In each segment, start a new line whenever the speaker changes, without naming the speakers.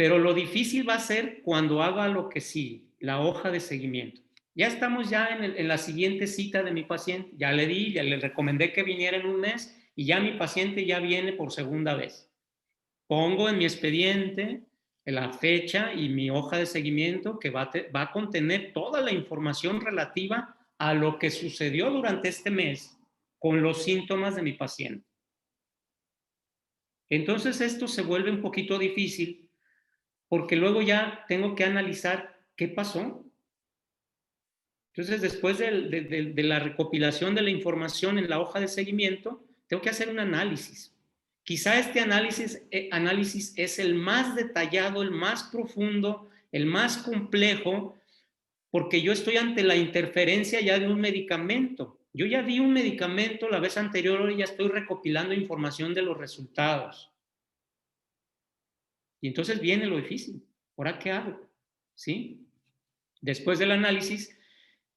Pero lo difícil va a ser cuando haga lo que sigue, la hoja de seguimiento. Ya estamos ya en la siguiente cita de mi paciente, ya le recomendé que viniera en un mes y ya mi paciente ya viene por segunda vez. Pongo en mi expediente la fecha y mi hoja de seguimiento que va a contener toda la información relativa a lo que sucedió durante este mes con los síntomas de mi paciente. Entonces esto se vuelve un poquito difícil porque luego ya tengo que analizar qué pasó. Entonces, después de la recopilación de la información en la hoja de seguimiento, tengo que hacer un análisis. Quizá este análisis es el más detallado, el más profundo, el más complejo, porque yo estoy ante la interferencia ya de un medicamento. Yo ya di un medicamento la vez anterior, ahora ya estoy recopilando información de los resultados. Y entonces viene lo difícil. ¿Ahora qué hago? ¿Sí? Después del análisis,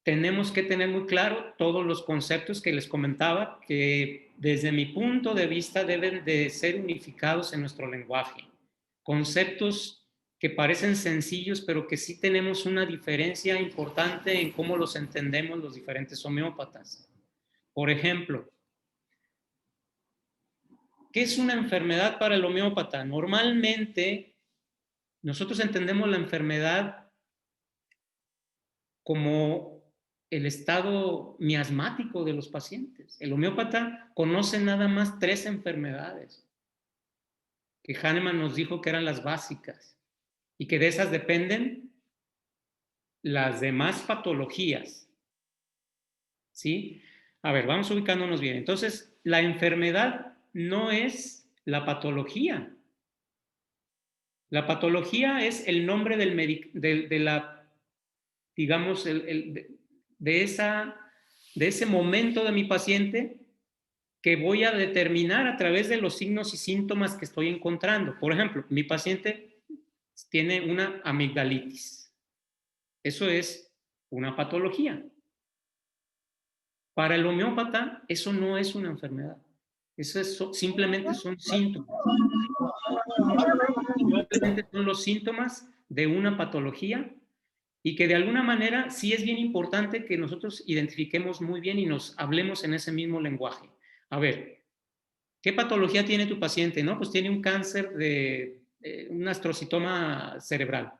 tenemos que tener muy claro todos los conceptos que les comentaba, que desde mi punto de vista deben de ser unificados en nuestro lenguaje. Conceptos que parecen sencillos, pero que sí tenemos una diferencia importante en cómo los entendemos los diferentes homeópatas. Por ejemplo, ¿qué es una enfermedad para el homeópata? Normalmente, nosotros entendemos la enfermedad como el estado miasmático de los pacientes. El homeópata conoce nada más 3 enfermedades que Hahnemann nos dijo que eran las básicas y que de esas dependen las demás patologías. ¿Sí? A ver, vamos ubicándonos bien. Entonces, la enfermedad no es la patología. La patología es el nombre de la, digamos, de ese momento de mi paciente que voy a determinar a través de los signos y síntomas que estoy encontrando. Por ejemplo, mi paciente tiene una amigdalitis. Eso es una patología. Para el homeópata, eso no es una enfermedad. Simplemente son síntomas. Simplemente son los síntomas de una patología y que de alguna manera sí es bien importante que nosotros identifiquemos muy bien y nos hablemos en ese mismo lenguaje. A ver, ¿qué patología tiene tu paciente? No, pues tiene un cáncer de un astrocitoma cerebral.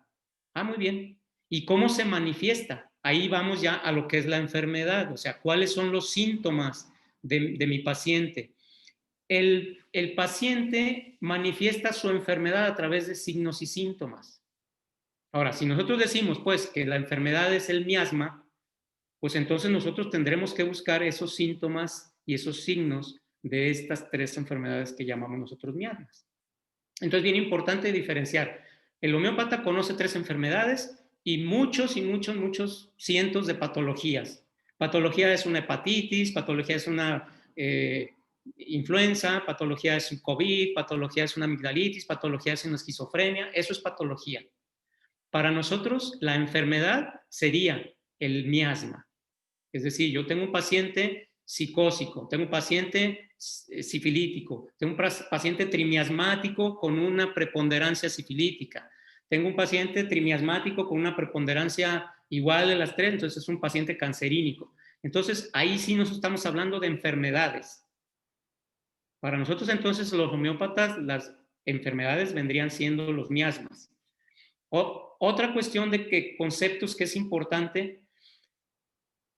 Ah, muy bien. ¿Y cómo se manifiesta? Ahí vamos ya a lo que es la enfermedad, o sea, cuáles son los síntomas de mi paciente. El paciente manifiesta su enfermedad a través de signos y síntomas. Ahora, si nosotros decimos, pues, que la enfermedad es el miasma, pues entonces nosotros tendremos que buscar esos síntomas y esos signos de estas 3 enfermedades que llamamos nosotros miasmas. Entonces, bien importante diferenciar. El homeópata conoce 3 enfermedades y muchos cientos de patologías. Patología es una hepatitis, patología es una influenza, patología es un COVID, patología es una amigdalitis, patología es una esquizofrenia, eso es patología. Para nosotros, la enfermedad sería el miasma. Es decir, yo tengo un paciente psicósico, tengo un paciente sifilítico, tengo un paciente trimiasmático con una preponderancia sifilítica, tengo un paciente trimiasmático con una preponderancia igual de las 3, entonces es un paciente cancerínico. Entonces, ahí sí nos estamos hablando de enfermedades. Para nosotros, entonces, los homeópatas, las enfermedades vendrían siendo los miasmas. Otra cuestión de que conceptos que es importante,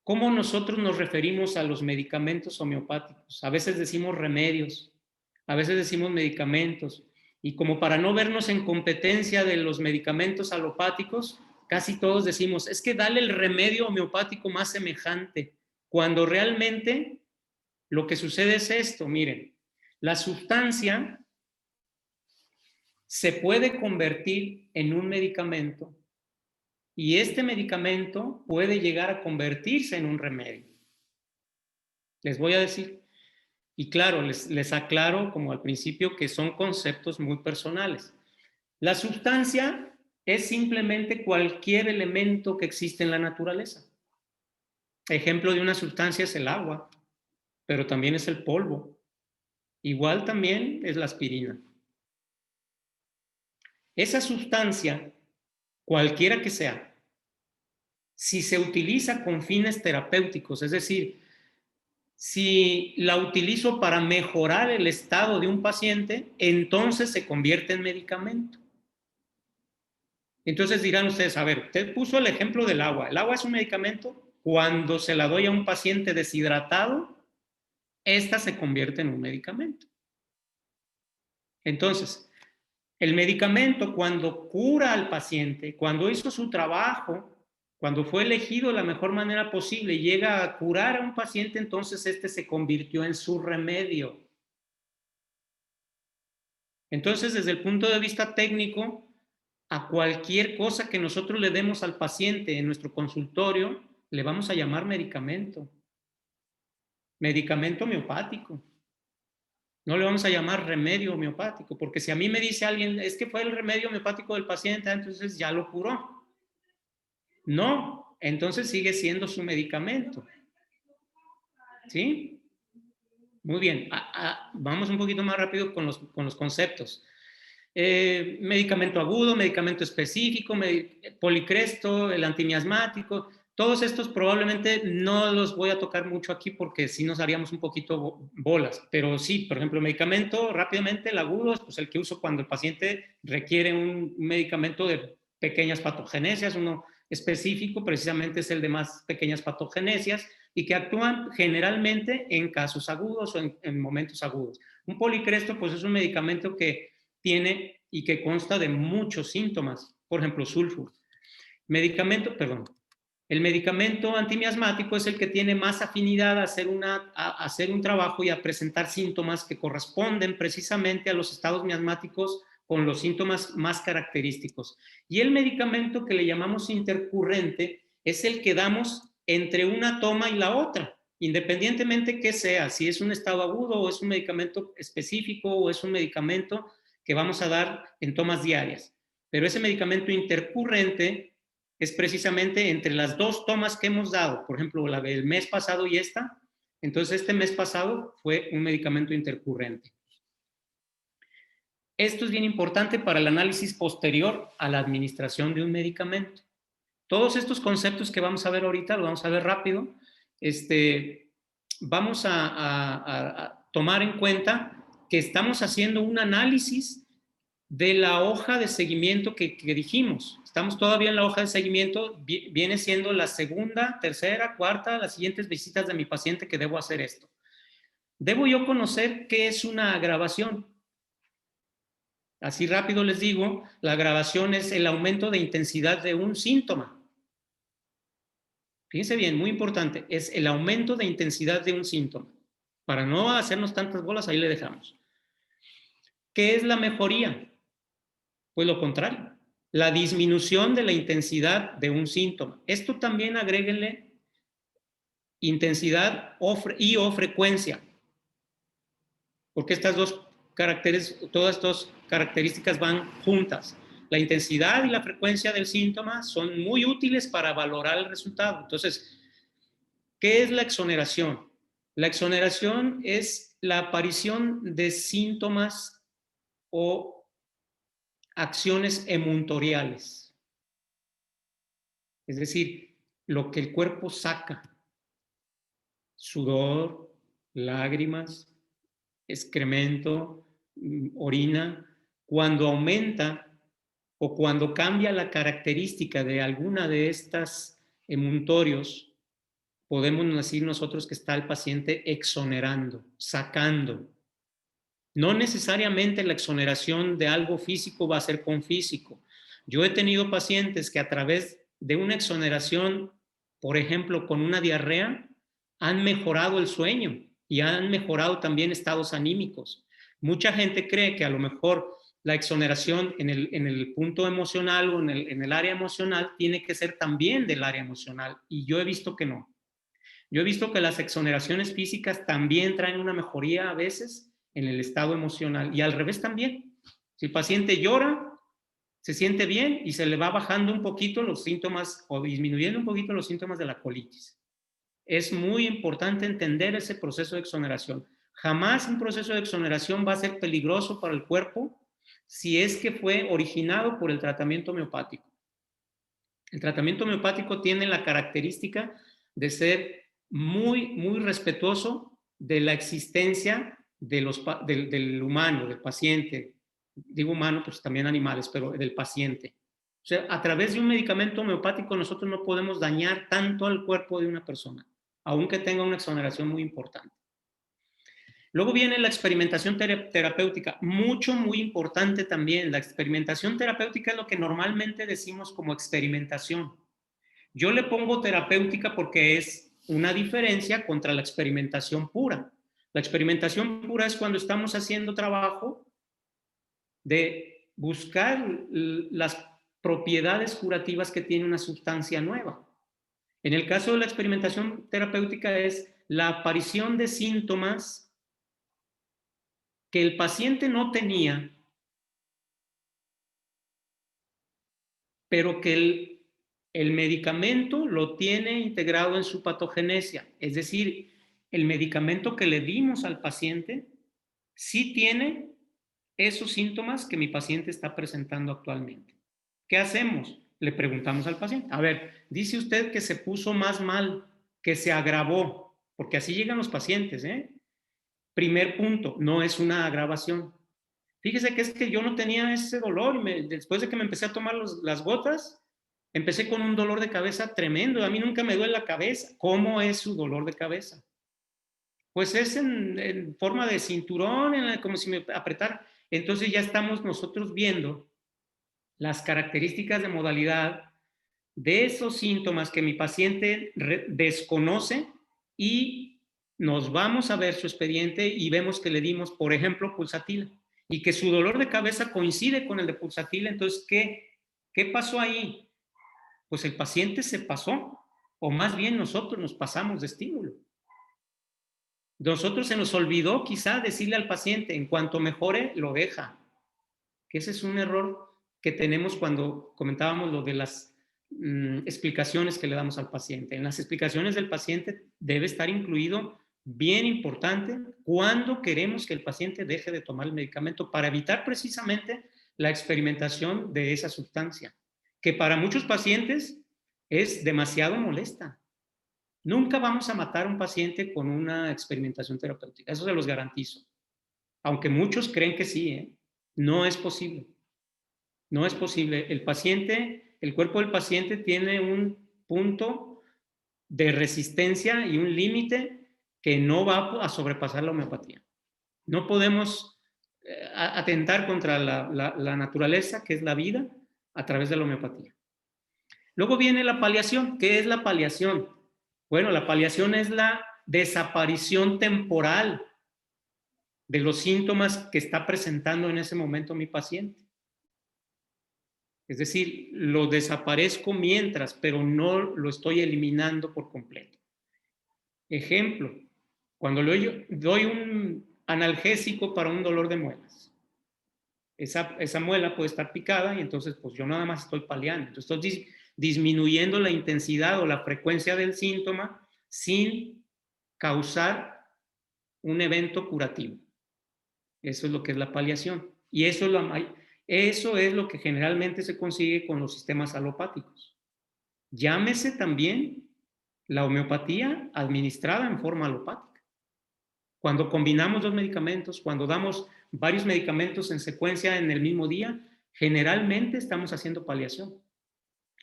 ¿cómo nosotros nos referimos a los medicamentos homeopáticos? A veces decimos remedios, a veces decimos medicamentos, y como para no vernos en competencia de los medicamentos alopáticos, casi todos decimos, es que dale el remedio homeopático más semejante, cuando realmente lo que sucede es esto, miren, la sustancia se puede convertir en un medicamento y este medicamento puede llegar a convertirse en un remedio. Les voy a decir, y claro, les aclaro como al principio que son conceptos muy personales. La sustancia es simplemente cualquier elemento que existe en la naturaleza. Ejemplo de una sustancia es el agua, pero también es el polvo. Igual también es la aspirina. Esa sustancia, cualquiera que sea, si se utiliza con fines terapéuticos, es decir, si la utilizo para mejorar el estado de un paciente, entonces se convierte en medicamento. Entonces dirán ustedes, a ver, usted puso el ejemplo del agua. ¿El agua es un medicamento? Cuando se la doy a un paciente deshidratado, esta se convierte en un medicamento. Entonces, el medicamento cuando cura al paciente, cuando hizo su trabajo, cuando fue elegido de la mejor manera posible y llega a curar a un paciente, entonces este se convirtió en su remedio. Entonces, desde el punto de vista técnico, a cualquier cosa que nosotros le demos al paciente en nuestro consultorio, le vamos a llamar medicamento. Medicamento homeopático. No le vamos a llamar remedio homeopático, porque si a mí me dice alguien, es que fue el remedio homeopático del paciente, entonces ya lo curó. No, entonces sigue siendo su medicamento. ¿Sí? Muy bien. Vamos un poquito más rápido con los conceptos. Medicamento agudo, medicamento específico, policresto, el antimiasmático. Todos estos probablemente no los voy a tocar mucho aquí porque sí nos haríamos un poquito bolas, pero sí, por ejemplo, medicamento rápidamente, el agudo es pues el que uso cuando el paciente requiere un medicamento de pequeñas patogenesias, uno específico precisamente es el de más pequeñas patogenesias y que actúan generalmente en casos agudos o en momentos agudos. Un policresto pues es un medicamento que tiene y que consta de muchos síntomas, por ejemplo, sulfur. El medicamento antimiasmático es el que tiene más afinidad a hacer un trabajo y a presentar síntomas que corresponden precisamente a los estados miasmáticos con los síntomas más característicos. Y el medicamento que le llamamos intercurrente es el que damos entre una toma y la otra, independientemente que sea, si es un estado agudo o es un medicamento específico o es un medicamento que vamos a dar en tomas diarias. Pero ese medicamento intercurrente es precisamente entre las dos tomas que hemos dado, por ejemplo, la del mes pasado y esta, entonces este mes pasado fue un medicamento intercurrente. Esto es bien importante para el análisis posterior a la administración de un medicamento. Todos estos conceptos que vamos a ver ahorita, lo vamos a ver rápido, vamos a tomar en cuenta que estamos haciendo un análisis de la hoja de seguimiento que dijimos. Estamos todavía en la hoja de seguimiento, viene siendo la segunda, tercera, cuarta, las siguientes visitas de mi paciente que debo hacer esto. Debo yo conocer qué es una agravación. Así rápido les digo, la agravación es el aumento de intensidad de un síntoma. Fíjense bien, muy importante, es el aumento de intensidad de un síntoma. Para no hacernos tantas bolas, ahí le dejamos. ¿Qué es la mejoría? Pues lo contrario, la disminución de la intensidad de un síntoma. Esto también agréguenle intensidad o frecuencia, porque estas dos todas estas características van juntas. La intensidad y la frecuencia del síntoma son muy útiles para valorar el resultado. Entonces, ¿qué es la exoneración? La exoneración es la aparición de síntomas o acciones emuntoriales. Es decir, lo que el cuerpo saca, sudor, lágrimas, excremento, orina, cuando aumenta o cuando cambia la característica de alguna de estas emuntorios, podemos decir nosotros que está el paciente exonerando, sacando. No necesariamente la exoneración de algo físico va a ser con físico. Yo he tenido pacientes que a través de una exoneración, por ejemplo, con una diarrea, han mejorado el sueño y han mejorado también estados anímicos. Mucha gente cree que a lo mejor la exoneración en el punto emocional o en el área emocional tiene que ser también del área emocional y yo he visto que no. Yo he visto que las exoneraciones físicas también traen una mejoría a veces en el estado emocional y al revés también. Si el paciente llora, se siente bien y se le va bajando un poquito los síntomas o disminuyendo un poquito los síntomas de la colitis. Es muy importante entender ese proceso de exoneración. Jamás un proceso de exoneración va a ser peligroso para el cuerpo si es que fue originado por el tratamiento homeopático. El tratamiento homeopático tiene la característica de ser muy, muy respetuoso de la existencia del humano, del paciente. Digo humano, pues también animales, pero del paciente. O sea, a través de un medicamento homeopático nosotros no podemos dañar tanto al cuerpo de una persona, aunque tenga una exoneración muy importante. Luego viene la experimentación terapéutica, muy importante también. La experimentación terapéutica es lo que normalmente decimos como experimentación. Yo le pongo terapéutica porque es una diferencia contra la experimentación pura. La experimentación pura es cuando estamos haciendo trabajo de buscar las propiedades curativas que tiene una sustancia nueva. En el caso de la experimentación terapéutica es la aparición de síntomas que el paciente no tenía, pero que el medicamento lo tiene integrado en su patogenesia. Es decir, el medicamento que le dimos al paciente sí tiene esos síntomas que mi paciente está presentando actualmente. ¿Qué hacemos? Le preguntamos al paciente, a ver, dice usted que se puso más mal, que se agravó, porque así llegan los pacientes, ¿eh? Primer punto, no es una agravación. Fíjese que es que yo no tenía ese dolor y después de que me empecé a tomar las gotas, empecé con un dolor de cabeza tremendo. A mí nunca me duele la cabeza. ¿Cómo es su dolor de cabeza? Pues es en forma de cinturón, como si me apretara. Entonces ya estamos nosotros viendo las características de modalidad de esos síntomas que mi paciente desconoce y nos vamos a ver su expediente y vemos que le dimos, por ejemplo, pulsatila y que su dolor de cabeza coincide con el de pulsatila. Entonces, ¿qué pasó ahí? Pues el paciente se pasó, o más bien nosotros nos pasamos de estímulo. Nosotros se nos olvidó quizá decirle al paciente, en cuanto mejore, lo deja. Que ese es un error que tenemos cuando comentábamos lo de las explicaciones que le damos al paciente. En las explicaciones del paciente debe estar incluido, bien importante, cuando queremos que el paciente deje de tomar el medicamento para evitar precisamente la experimentación de esa sustancia, que para muchos pacientes es demasiado molesta. Nunca vamos a matar a un paciente con una experimentación terapéutica, eso se los garantizo. Aunque muchos creen que sí, ¿eh? No es posible. No es posible. El cuerpo del paciente tiene un punto de resistencia y un límite que no va a sobrepasar la homeopatía. No podemos atentar contra la naturaleza, que es la vida, a través de la homeopatía. Luego viene la paliación. ¿Qué es la paliación? Bueno, la paliación es la desaparición temporal de los síntomas que está presentando en ese momento mi paciente. Es decir, lo desaparezco mientras, pero no lo estoy eliminando por completo. Ejemplo, cuando doy un analgésico para un dolor de muelas, esa muela puede estar picada y entonces pues yo nada más estoy paliando. Entonces estoy disminuyendo la intensidad o la frecuencia del síntoma sin causar un evento curativo. Eso es lo que es la paliación. Y eso es lo que generalmente se consigue con los sistemas alopáticos. Llámese también la homeopatía administrada en forma alopática. Cuando combinamos dos medicamentos, cuando damos varios medicamentos en secuencia en el mismo día, generalmente estamos haciendo paliación.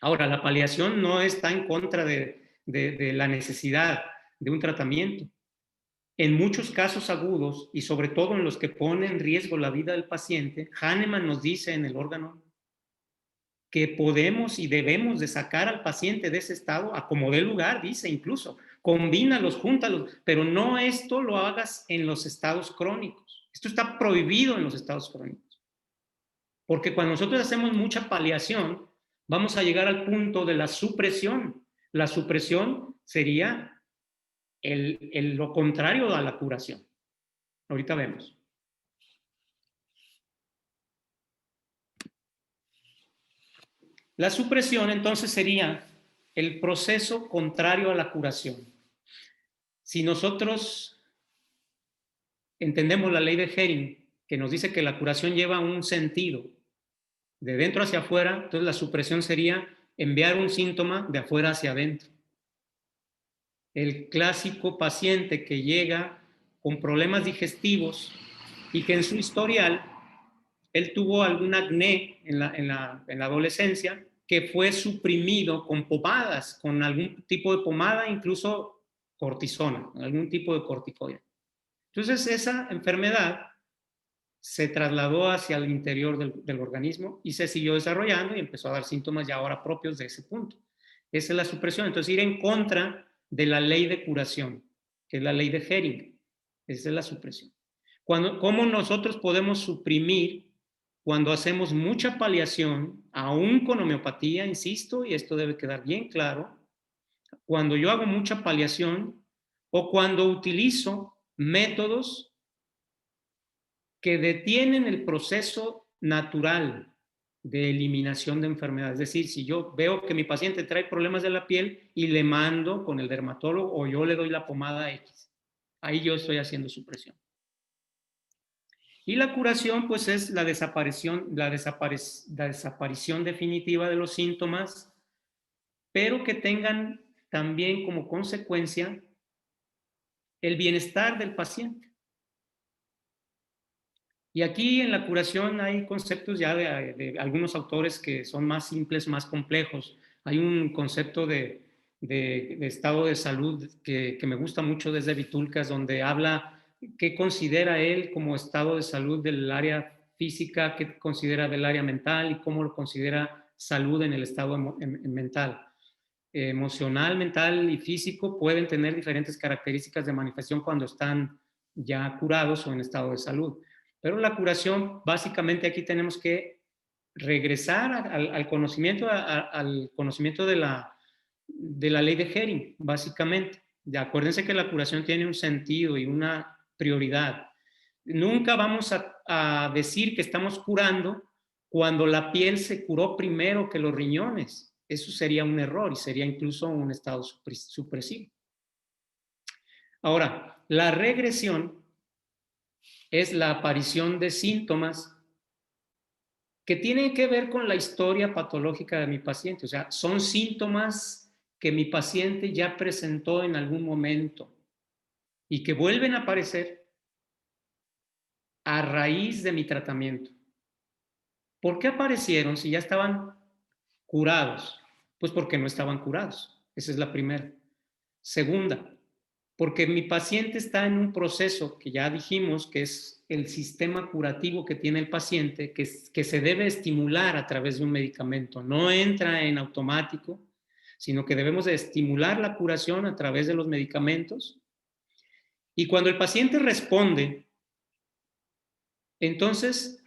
Ahora, la paliación no está en contra de la necesidad de un tratamiento. En muchos casos agudos, y sobre todo en los que ponen en riesgo la vida del paciente, Hahnemann nos dice en el órgano que podemos y debemos de sacar al paciente de ese estado a como dé lugar, dice incluso, combínalos, júntalos, pero no esto lo hagas en los estados crónicos. Esto está prohibido en los estados crónicos. Porque cuando nosotros hacemos mucha paliación, vamos a llegar al punto de la supresión. La supresión sería lo contrario a la curación. Ahorita vemos. La supresión entonces sería el proceso contrario a la curación. Si nosotros entendemos la ley de Hering, que nos dice que la curación lleva un sentido, de dentro hacia afuera. Entonces la supresión sería enviar un síntoma de afuera hacia adentro. El clásico paciente que llega con problemas digestivos y que en su historial él tuvo algún acné en la adolescencia que fue suprimido con pomadas, con algún tipo de pomada, incluso cortisona, algún tipo de corticoide. Entonces esa enfermedad se trasladó hacia el interior del organismo y se siguió desarrollando y empezó a dar síntomas ya ahora propios de ese punto. Esa es la supresión. Entonces ir en contra de la ley de curación, que es la ley de Hering. Esa es la supresión. ¿Cómo nosotros podemos suprimir cuando hacemos mucha paliación, aún con homeopatía, insisto, y esto debe quedar bien claro, cuando yo hago mucha paliación o cuando utilizo métodos que detienen el proceso natural de eliminación de enfermedades? Es decir, si yo veo que mi paciente trae problemas de la piel y le mando con el dermatólogo o yo le doy la pomada X, ahí yo estoy haciendo supresión. Y la curación, pues, es la desaparición definitiva de los síntomas, pero que tengan también como consecuencia el bienestar del paciente. Y aquí en la curación hay conceptos ya de algunos autores que son más simples, más complejos. Hay un concepto de estado de salud que me gusta mucho desde Vitulcas, donde habla qué considera él como estado de salud del área física, qué considera del área mental y cómo lo considera salud en el estado mental. Emocional, mental y físico pueden tener diferentes características de manifestación cuando están ya curados o en estado de salud. Pero la curación, básicamente aquí tenemos que regresar al conocimiento, al conocimiento de la ley de Hering, básicamente. Ya, acuérdense que la curación tiene un sentido y una prioridad. Nunca vamos a decir que estamos curando cuando la piel se curó primero que los riñones. Eso sería un error y sería incluso un estado supresivo. Ahora, la regresión es la aparición de síntomas que tienen que ver con la historia patológica de mi paciente. O sea, son síntomas que mi paciente ya presentó en algún momento y que vuelven a aparecer a raíz de mi tratamiento. ¿Por qué aparecieron si ya estaban curados? Pues porque no estaban curados. Esa es la primera. Segunda, porque mi paciente está en un proceso que ya dijimos que es el sistema curativo que tiene el paciente, que se debe estimular a través de un medicamento. No entra en automático, sino que debemos de estimular la curación a través de los medicamentos. Y cuando el paciente responde, entonces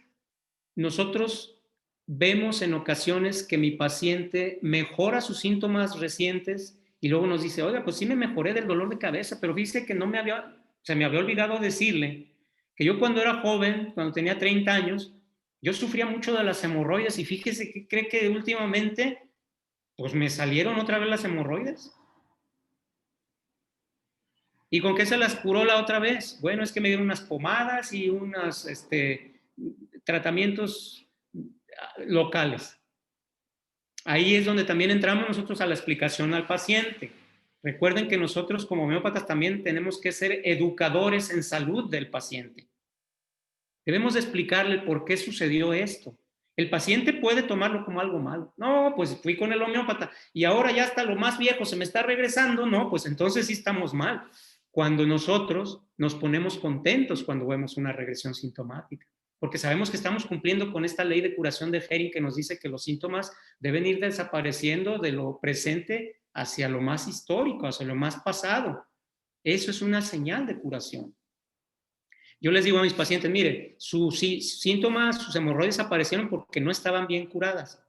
nosotros vemos en ocasiones que mi paciente mejora sus síntomas recientes y luego nos dice, oiga, pues sí me mejoré del dolor de cabeza, pero fíjese que se me había olvidado decirle que yo cuando era joven, cuando tenía 30 años, yo sufría mucho de las hemorroides y fíjese que cree que últimamente pues me salieron otra vez las hemorroides. ¿Y con qué se las curó la otra vez? Bueno, es que me dieron unas pomadas y unos tratamientos locales. Ahí es donde también entramos nosotros a la explicación al paciente. Recuerden que nosotros como homeópatas también tenemos que ser educadores en salud del paciente. Debemos de explicarle por qué sucedió esto. El paciente puede tomarlo como algo malo. No, pues fui con el homeópata y ahora ya hasta lo más viejo se me está regresando. No, pues entonces sí estamos mal. Cuando nosotros nos ponemos contentos cuando vemos una regresión sintomática, porque sabemos que estamos cumpliendo con esta ley de curación de Hering que nos dice que los síntomas deben ir desapareciendo de lo presente hacia lo más histórico, hacia lo más pasado. Eso es una señal de curación. Yo les digo a mis pacientes, mire, sus síntomas, sus hemorroides aparecieron porque no estaban bien curadas.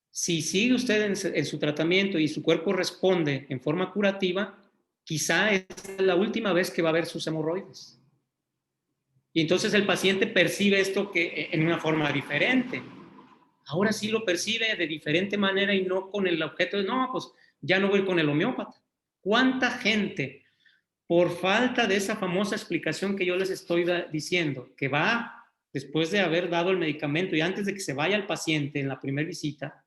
Si sigue usted en su tratamiento y su cuerpo responde en forma curativa, quizá es la última vez que va a ver sus hemorroides. Y entonces el paciente percibe esto en una forma diferente. Ahora sí lo percibe de diferente manera y no con el objeto de, no, pues ya no voy con el homeópata. ¿Cuánta gente por falta de esa famosa explicación que yo les estoy diciendo, que va después de haber dado el medicamento y antes de que se vaya el paciente en la primera visita,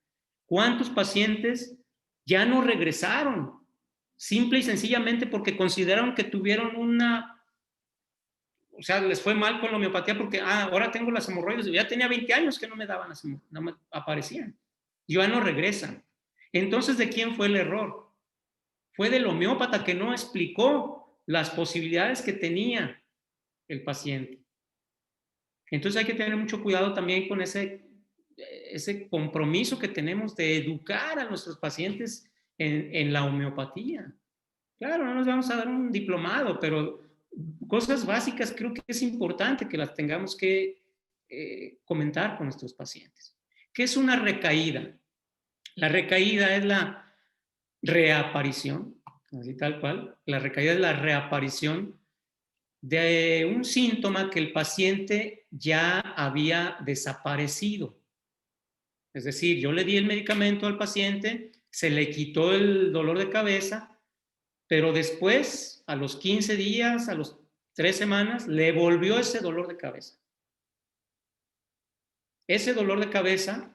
¿cuántos pacientes ya no regresaron? Simple y sencillamente porque consideraron que tuvieron o sea, les fue mal con la homeopatía porque, ahora tengo las hemorroides, ya tenía 20 años que no me daban no me aparecían, ya no regresan. Entonces, ¿de quién fue el error? Fue del homeópata que no explicó las posibilidades que tenía el paciente. Entonces hay que tener mucho cuidado también con ese compromiso que tenemos de educar a nuestros pacientes en la homeopatía. Claro, no nos vamos a dar un diplomado, pero cosas básicas creo que es importante que las tengamos que comentar con nuestros pacientes. ¿Qué es una recaída? La recaída es la reaparición, así tal cual. La recaída es la reaparición de un síntoma que el paciente ya había desaparecido. Es decir, yo le di el medicamento al paciente, se le quitó el dolor de cabeza, pero después, a los 15 días, a los 3 semanas, le volvió ese dolor de cabeza. Ese dolor de cabeza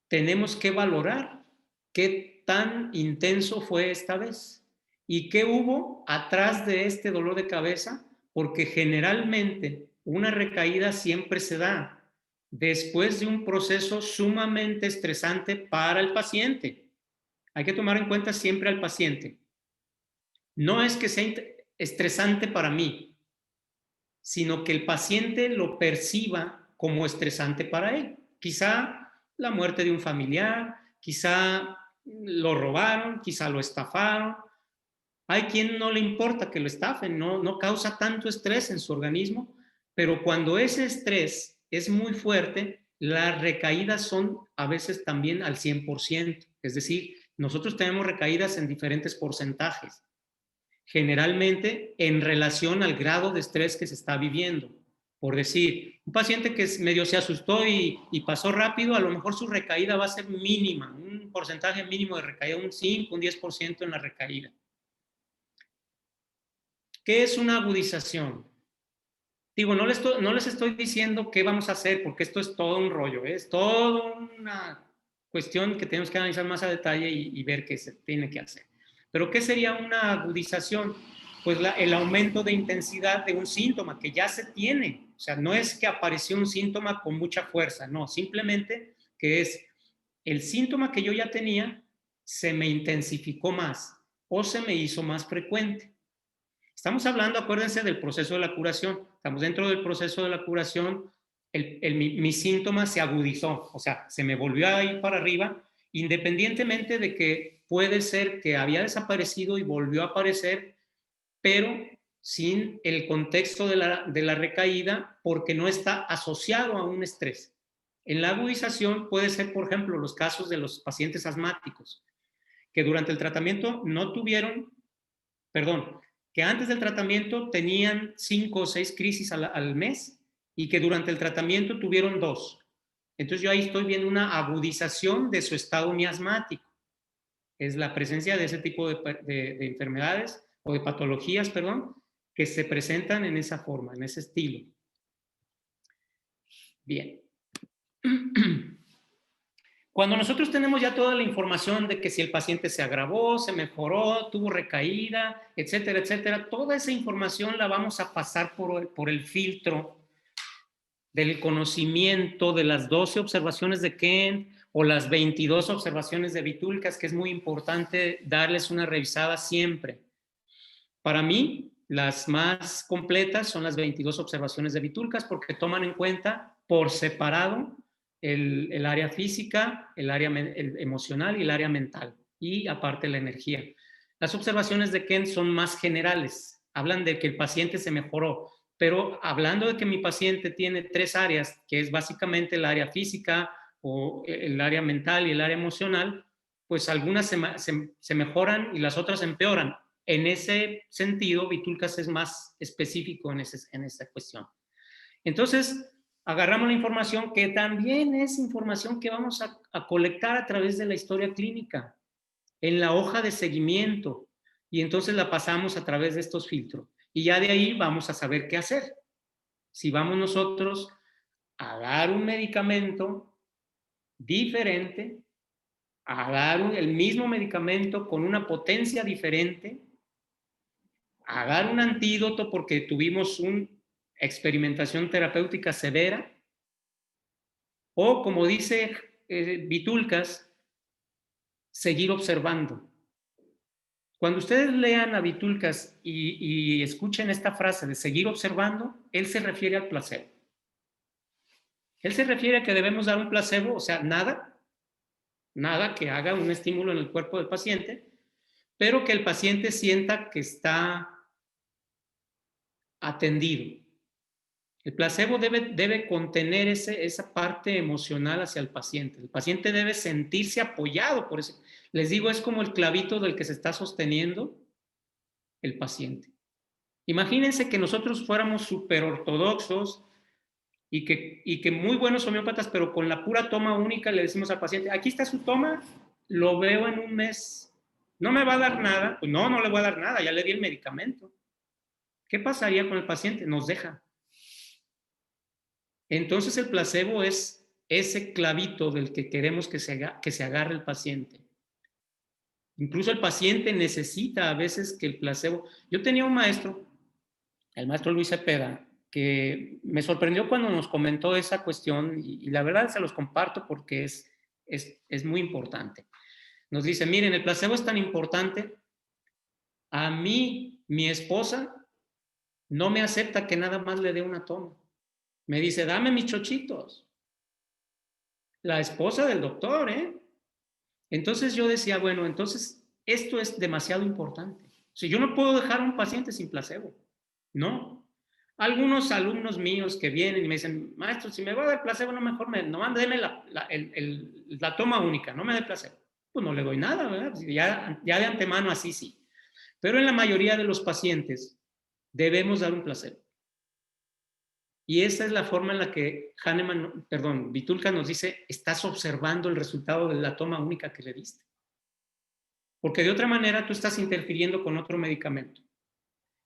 tenemos que valorar qué tan intenso fue esta vez y qué hubo atrás de este dolor de cabeza, porque generalmente una recaída siempre se da después de un proceso sumamente estresante para el paciente. Hay que tomar en cuenta siempre al paciente. No es que sea estresante para mí, sino que el paciente lo perciba como estresante para él. Quizá la muerte de un familiar, quizá lo robaron, quizá lo estafaron. Hay quien no le importa que lo estafen, no causa tanto estrés en su organismo, pero cuando ese estrés es muy fuerte, las recaídas son a veces también al 100%. Es decir, nosotros tenemos recaídas en diferentes porcentajes, generalmente en relación al grado de estrés que se está viviendo. Por decir, un paciente que medio se asustó y pasó rápido, a lo mejor su recaída va a ser mínima, un porcentaje mínimo de recaída, un 5, un 10% en la recaída. ¿Qué es una agudización? Digo, no les estoy diciendo qué vamos a hacer, porque esto es todo un rollo, es toda una cuestión que tenemos que analizar más a detalle y ver qué se tiene que hacer. Pero ¿qué sería una agudización? Pues el aumento de intensidad de un síntoma que ya se tiene. O sea, no es que apareció un síntoma con mucha fuerza, no, simplemente que es el síntoma que yo ya tenía se me intensificó más o se me hizo más frecuente. Estamos hablando, acuérdense, del proceso de la curación. Estamos dentro del proceso de la curación. Mi síntoma se agudizó, o sea, se me volvió a ir para arriba, independientemente de que puede ser que había desaparecido y volvió a aparecer, pero sin el contexto de la recaída, porque no está asociado a un estrés. En la agudización puede ser, por ejemplo, los casos de los pacientes asmáticos, que durante el tratamiento no tuvieron, perdón, que antes del tratamiento tenían 5 o 6 crisis al mes y que durante el tratamiento tuvieron 2. Entonces yo ahí estoy viendo una agudización de su estado miasmático. Es la presencia de ese tipo de enfermedades o de patologías, perdón, que se presentan en esa forma, en ese estilo. Bien. Cuando nosotros tenemos ya toda la información de que si el paciente se agravó, se mejoró, tuvo recaída, etcétera, etcétera, toda esa información la vamos a pasar por el filtro del conocimiento de las 12 observaciones de Kent o las 22 observaciones de Vitulcas, que es muy importante darles una revisada siempre. Para mí, las más completas son las 22 observaciones de Vitulcas porque toman en cuenta por separado el área física, el área emocional y el área mental, y aparte la energía. Las observaciones de Kent son más generales, hablan de que el paciente se mejoró, pero hablando de que mi paciente tiene 3 áreas, que es básicamente el área física o el área mental y el área emocional, pues algunas se mejoran y las otras empeoran. En ese sentido, Vitulcas es más específico en esa cuestión. Entonces, agarramos la información que también es información que vamos a colectar a través de la historia clínica, en la hoja de seguimiento. y entonces la pasamos a través de estos filtros. Y ya de ahí vamos a saber qué hacer. Si vamos nosotros a dar un medicamento diferente, a dar el mismo medicamento con una potencia diferente, a dar un antídoto porque tuvimos una experimentación terapéutica severa, o como dice Vitulcas, seguir observando. Cuando ustedes lean a Vitulcas y escuchen esta frase de seguir observando, él se refiere al placebo. Él se refiere a que debemos dar un placebo, o sea, nada que haga un estímulo en el cuerpo del paciente, pero que el paciente sienta que está atendido. El placebo debe contener esa parte emocional hacia el paciente. El paciente debe sentirse apoyado por eso. Les digo, es como el clavito del que se está sosteniendo el paciente. Imagínense que nosotros fuéramos súper ortodoxos y que muy buenos homeópatas, pero con la pura toma única le decimos al paciente, aquí está su toma, lo veo en un mes, ¿no me va a dar nada? Pues no le voy a dar nada, ya le di el medicamento. ¿Qué pasaría con el paciente? Nos deja. Entonces el placebo es ese clavito del que queremos que se agarre el paciente. Incluso el paciente necesita a veces que el placebo... Yo tenía un maestro, el maestro Luis Cepeda, que me sorprendió cuando nos comentó esa cuestión y la verdad se los comparto porque es muy importante. Nos dice, miren, el placebo es tan importante, a mí, mi esposa, no me acepta que nada más le dé una toma. Me dice, dame mis chochitos. La esposa del doctor, ¿eh? Entonces yo decía, bueno, entonces esto es demasiado importante. O sea, yo no puedo dejar a un paciente sin placebo. No. Algunos alumnos míos que vienen y me dicen, maestro, si me va a dar placebo, no mejor no, déme la toma única, no me dé placebo. Pues no le doy nada, ¿verdad? Ya de antemano así sí. Pero en la mayoría de los pacientes debemos dar un placebo. Y esa es la forma en la que Vitulcas nos dice, estás observando el resultado de la toma única que le diste. Porque de otra manera tú estás interfiriendo con otro medicamento.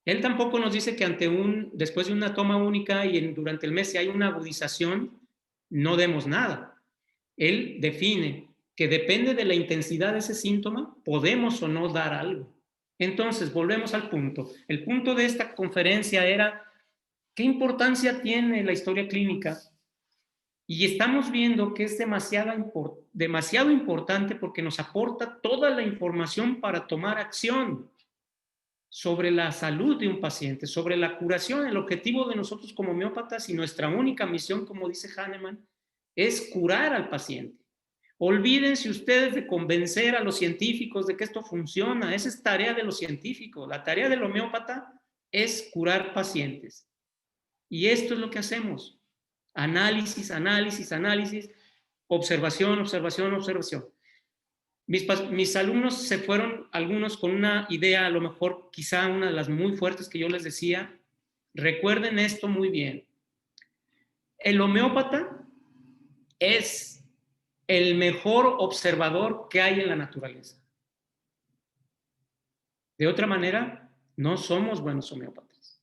Él tampoco nos dice que después de una toma única y durante el mes si hay una agudización, no demos nada. Él define que depende de la intensidad de ese síntoma, podemos o no dar algo. Entonces, volvemos al punto. El punto de esta conferencia era, ¿qué importancia tiene la historia clínica? Y estamos viendo que es demasiado importante porque nos aporta toda la información para tomar acción sobre la salud de un paciente, sobre la curación. El objetivo de nosotros como homeópatas y nuestra única misión, como dice Hahnemann, es curar al paciente. Olvídense ustedes de convencer a los científicos de que esto funciona. Esa es tarea de los científicos. La tarea del homeópata es curar pacientes. Y esto es lo que hacemos. Análisis, análisis, análisis, observación, observación, observación. Mis alumnos se fueron, algunos con una idea, a lo mejor quizá una de las muy fuertes que yo les decía. Recuerden esto muy bien. El homeópata es el mejor observador que hay en la naturaleza. De otra manera, no somos buenos homeópatas.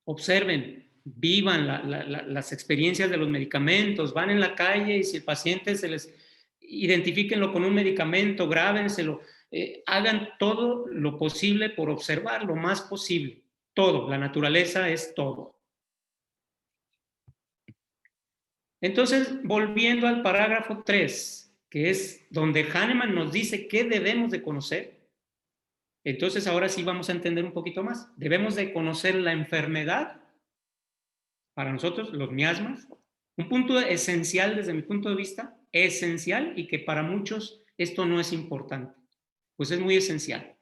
Observen, vivan las experiencias de los medicamentos, van en la calle y si el paciente identifíquenlo con un medicamento, grábenselo, hagan todo lo posible por observar lo más posible. Todo, la naturaleza es todo. Entonces, volviendo al parágrafo 3, que es donde Hahnemann nos dice qué debemos de conocer. Entonces, ahora sí vamos a entender un poquito más. Debemos de conocer la enfermedad, para nosotros, los miasmas, un punto esencial desde mi punto de vista, esencial y que para muchos esto no es importante, pues es muy esencial.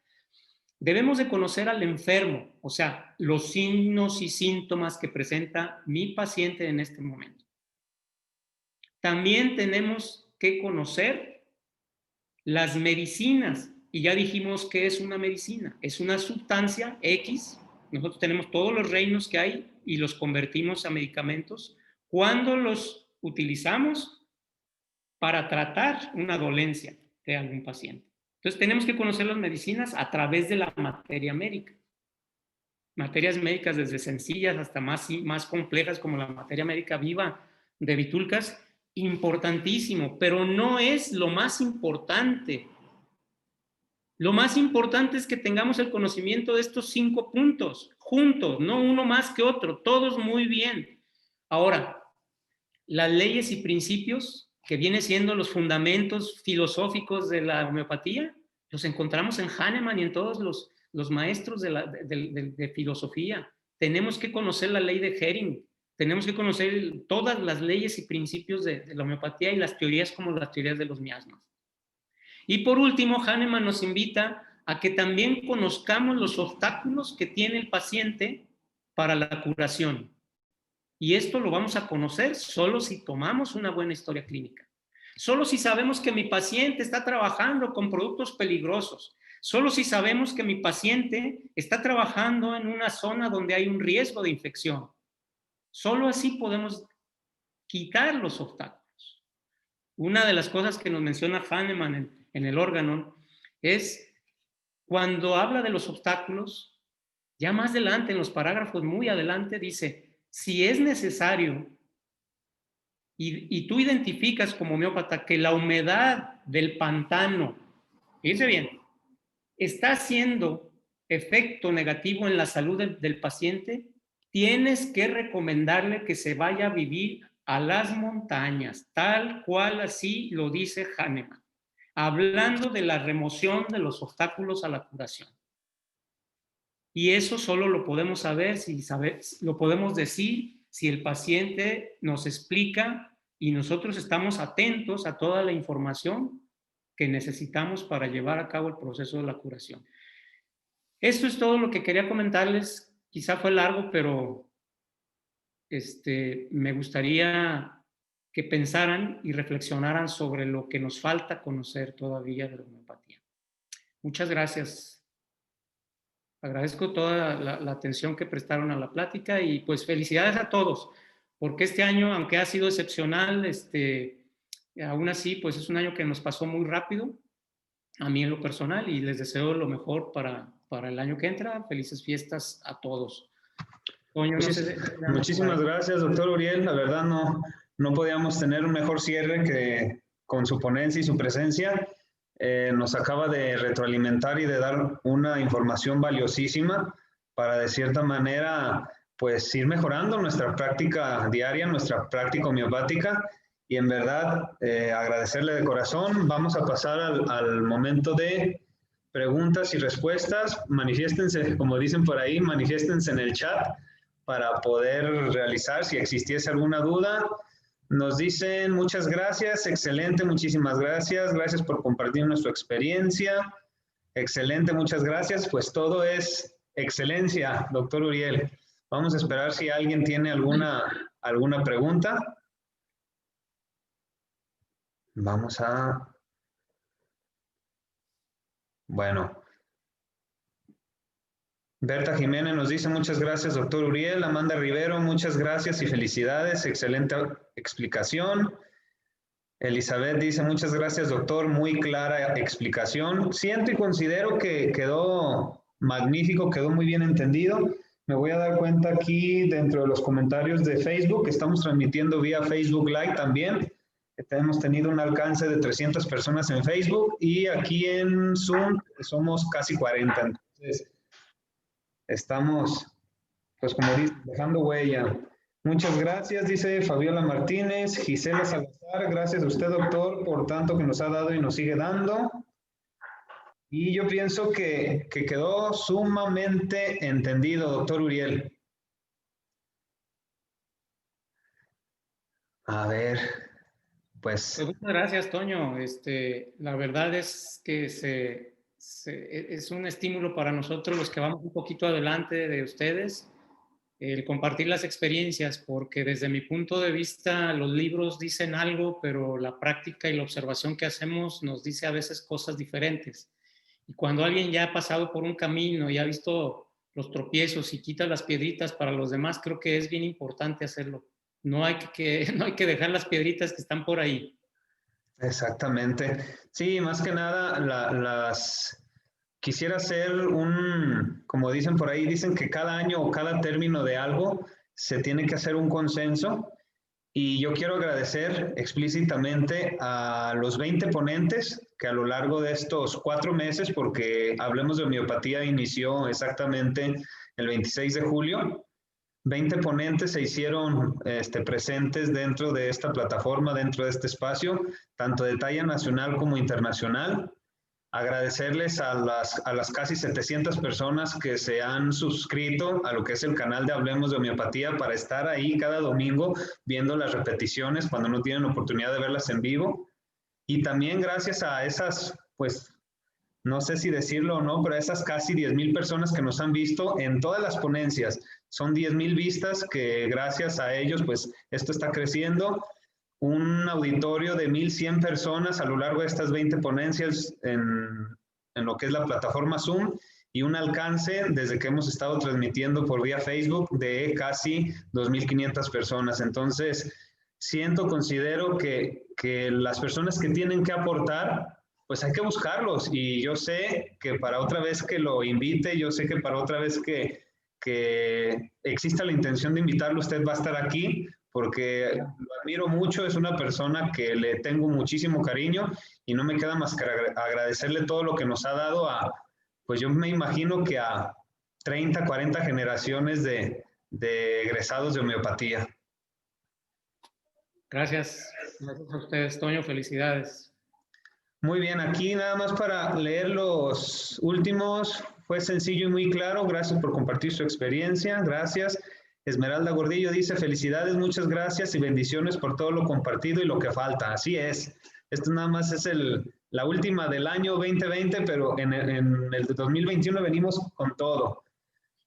Debemos de conocer al enfermo, o sea, los signos y síntomas que presenta mi paciente en este momento. También tenemos que conocer las medicinas, y ya dijimos que es una medicina, es una sustancia X. Nosotros tenemos todos los reinos que hay y los convertimos a medicamentos cuando los utilizamos para tratar una dolencia de algún paciente. Entonces tenemos que conocer las medicinas a través de la materia médica. Materias médicas desde sencillas hasta más complejas, como la materia médica viva de Vitulcas, importantísimo, pero no es lo más importante. Lo más importante es que tengamos el conocimiento de estos 5 puntos, juntos, no uno más que otro, todos muy bien. Ahora, las leyes y principios, que vienen siendo los fundamentos filosóficos de la homeopatía, los encontramos en Hahnemann y en todos los maestros de filosofía. Tenemos que conocer la ley de Hering, tenemos que conocer todas las leyes y principios de la homeopatía y las teorías como las teorías de los miasmas. Y por último, Hahnemann nos invita a que también conozcamos los obstáculos que tiene el paciente para la curación. Y esto lo vamos a conocer solo si tomamos una buena historia clínica. Solo si sabemos que mi paciente está trabajando con productos peligrosos. Solo si sabemos que mi paciente está trabajando en una zona donde hay un riesgo de infección. Solo así podemos quitar los obstáculos. Una de las cosas que nos menciona Hahnemann en el órgano es cuando habla de los obstáculos, ya más adelante, en los parágrafos muy adelante, dice, si es necesario, y tú identificas como homeópata que la humedad del pantano, fíjense bien, está haciendo efecto negativo en la salud del paciente, tienes que recomendarle que se vaya a vivir a las montañas, tal cual así lo dice Hahnemann, hablando de la remoción de los obstáculos a la curación. Y eso solo lo podemos saber, lo podemos decir si el paciente nos explica y nosotros estamos atentos a toda la información que necesitamos para llevar a cabo el proceso de la curación. Esto es todo lo que quería comentarles. Quizá fue largo, pero me gustaría que pensaran y reflexionaran sobre lo que nos falta conocer todavía de la homeopatía. Muchas gracias. Agradezco toda la atención que prestaron a la plática y pues felicidades a todos, porque este año, aunque ha sido excepcional, aún así pues es un año que nos pasó muy rápido, a mí en lo personal, y les deseo lo mejor para el año que entra. Felices fiestas a todos. Toño, no sé,
muchísimas gracias, doctor Uriel. La verdad no podíamos tener un mejor cierre que con su ponencia y su presencia. Nos acaba de retroalimentar y de dar una información valiosísima para de cierta manera pues ir mejorando nuestra práctica diaria, nuestra práctica homeopática, y en verdad agradecerle de corazón. Vamos a pasar al momento de preguntas y respuestas. Manifiéstense, como dicen por ahí, manifiéstense en el chat para poder realizar si existiese alguna duda. Nos dicen muchas gracias, excelente, muchísimas gracias, gracias por compartir nuestra experiencia, excelente, muchas gracias, pues todo es excelencia, doctor Uriel. Vamos a esperar si alguien tiene alguna pregunta. Vamos a... Bueno. Berta Jiménez nos dice muchas gracias, doctor Uriel. Amanda Rivero, muchas gracias y felicidades, excelente explicación. Elizabeth dice muchas gracias, doctor, muy clara explicación. Siento y considero que quedó magnífico, quedó muy bien entendido. Me voy a dar cuenta aquí dentro de los comentarios de Facebook, que estamos transmitiendo vía Facebook Live también. Hemos tenido un alcance de 300 personas en Facebook y aquí en Zoom somos casi 40. Entonces, estamos, pues como dice, dejando huella. Muchas gracias, dice Fabiola Martínez. Gisela Salazar, gracias a usted, doctor, por tanto que nos ha dado y nos sigue dando. Y yo pienso que quedó sumamente entendido, doctor Uriel. A ver, pues...
Muchas gracias, Toño. La verdad es que es un estímulo para nosotros los que vamos un poquito adelante de ustedes, el compartir las experiencias, porque desde mi punto de vista los libros dicen algo, pero la práctica y la observación que hacemos nos dice a veces cosas diferentes. Y cuando alguien ya ha pasado por un camino y ha visto los tropiezos y quita las piedritas para los demás, creo que es bien importante hacerlo. No hay que dejar las piedritas que están por ahí.
Exactamente. Sí, más que nada, quisiera hacer como dicen por ahí, dicen que cada año o cada término de algo se tiene que hacer un consenso. Y yo quiero agradecer explícitamente a los 20 ponentes que a lo largo de estos 4 meses, porque Hablemos de Homeopatía inició exactamente el 26 de julio, 20 ponentes se hicieron presentes dentro de esta plataforma, dentro de este espacio, tanto de talla nacional como internacional. Agradecerles a las casi 700 personas que se han suscrito a lo que es el canal de Hablemos de Homeopatía para estar ahí cada domingo viendo las repeticiones cuando no tienen oportunidad de verlas en vivo. Y también gracias a esas, pues, no sé si decirlo o no, pero a esas casi 10,000 personas que nos han visto en todas las ponencias. Son 10,000 vistas que gracias a ellos, pues, esto está creciendo. Un auditorio de 1,100 personas a lo largo de estas 20 ponencias en lo que es la plataforma Zoom y un alcance desde que hemos estado transmitiendo por vía Facebook de casi 2,500 personas. Entonces, considero que las personas que tienen que aportar, pues hay que buscarlos, y yo sé que para otra vez que lo invite, yo sé que para otra vez que exista la intención de invitarlo, usted va a estar aquí, porque lo admiro mucho, es una persona que le tengo muchísimo cariño y no me queda más que agradecerle todo lo que nos ha dado pues yo me imagino que a 30, 40 generaciones de egresados de homeopatía.
Gracias. Gracias a ustedes, Toño. Felicidades.
Muy bien, aquí nada más para leer los últimos. Fue sencillo y muy claro. Gracias por compartir su experiencia. Gracias. Esmeralda Gordillo dice, felicidades, muchas gracias y bendiciones por todo lo compartido y lo que falta. Así es. Esto nada más es la última del año 2020, pero en el 2021 venimos con todo.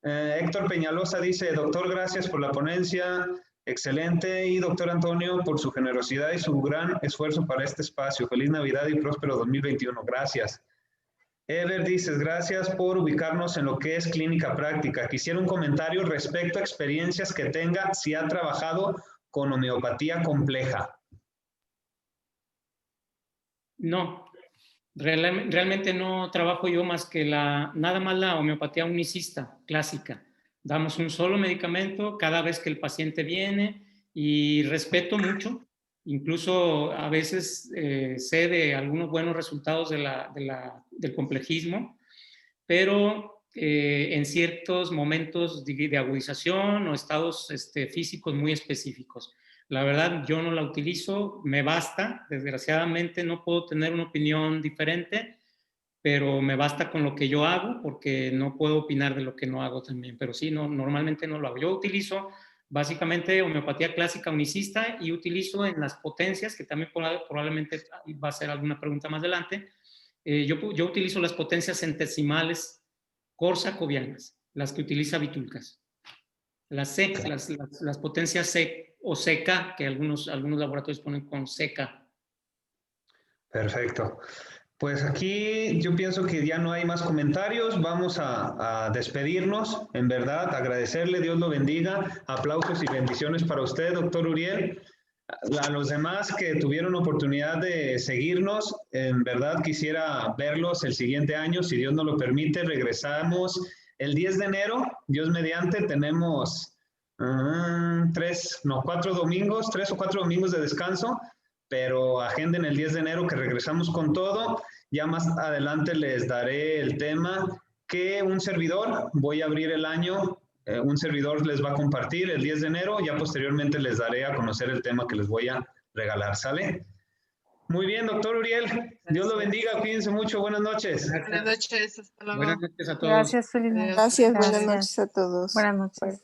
Héctor Peñalosa dice, doctor, gracias por la ponencia. Excelente. Y doctor Antonio, por su generosidad y su gran esfuerzo para este espacio. Feliz Navidad y próspero 2021. Gracias. Ever dices, gracias por ubicarnos en lo que es clínica práctica. Quisiera un comentario respecto a experiencias que tenga si ha trabajado con homeopatía compleja.
No, realmente no trabajo yo más que nada más la homeopatía unicista clásica. Damos un solo medicamento cada vez que el paciente viene y respeto mucho. Incluso a veces sé de algunos buenos resultados del complejismo, pero en ciertos momentos de agudización o estados físicos muy específicos. La verdad, yo no la utilizo, me basta. Desgraciadamente no puedo tener una opinión diferente, pero me basta con lo que yo hago porque no puedo opinar de lo que no hago también. Pero sí, no, normalmente no lo hago. Yo utilizo básicamente homeopatía clásica unicista y utilizo en las potencias, que también probablemente va a ser alguna pregunta más adelante, yo utilizo las potencias centesimales corsacovianas, las que utiliza Vitulcas. Las C, las potencias C o CK, que algunos laboratorios ponen con CK.
Perfecto. Pues aquí yo pienso que ya no hay más comentarios. Vamos a despedirnos. En verdad, agradecerle, Dios lo bendiga. Aplausos y bendiciones para usted, doctor Uriel. A los demás que tuvieron oportunidad de seguirnos, en verdad quisiera verlos el siguiente año, si Dios nos lo permite. Regresamos el 10 de enero, Dios mediante. Tenemos 3 o 4 domingos de descanso, pero agenden el 10 de enero que regresamos con todo. Ya más adelante les daré el tema que un servidor, voy a abrir el año, un servidor les va a compartir el 10 de enero, ya posteriormente les daré a conocer el tema que les voy a regalar, ¿sale? Muy bien, doctor Uriel, Dios lo bendiga, cuídense mucho, buenas noches.
Buenas noches, hasta luego.
Buenas noches a todos.
Gracias, feliz noche.
Gracias, buenas noches a todos.
Buenas noches.